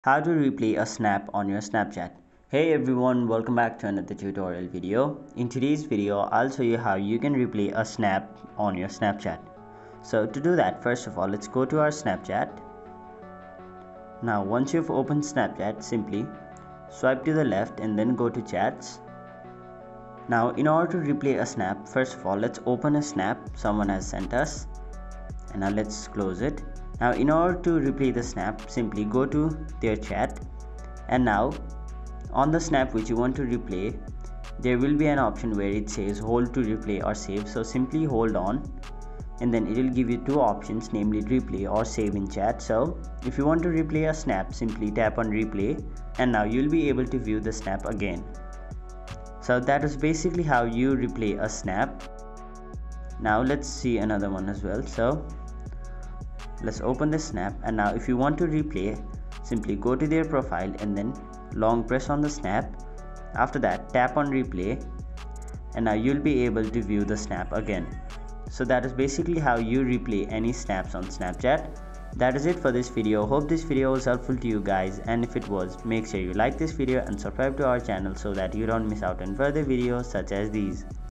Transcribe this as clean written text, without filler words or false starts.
How to replay a snap on your Snapchat. Hey everyone, welcome back to another tutorial video. In today's video, I'll show you how you can replay a snap on your Snapchat. So to do that, first of all, let's go to our Snapchat. Now once you've opened Snapchat, simply swipe to the left and then go to chats. Now in order to replay a snap, first of all, let's open a snap someone has sent us. And now let's close it. Now in order to replay the snap, simply go to their chat, and now on the snap which you want to replay, there will be an option where it says hold to replay or save. So simply hold on, and then it will give you two options, namely replay or save in chat. So if you want to replay a snap, simply tap on replay, and now you'll be able to view the snap again. So that is basically how you replay a snap. Now let's see another one as well. So let's open the snap, and now if you want to replay, simply go to their profile and then long press on the snap. After that, tap on replay, and now you'll be able to view the snap again. So that is basically how you replay any snaps on Snapchat. That is it for this video. Hope this video was helpful to you guys, and if it was, make sure you like this video and subscribe to our channel so that you don't miss out on further videos such as these.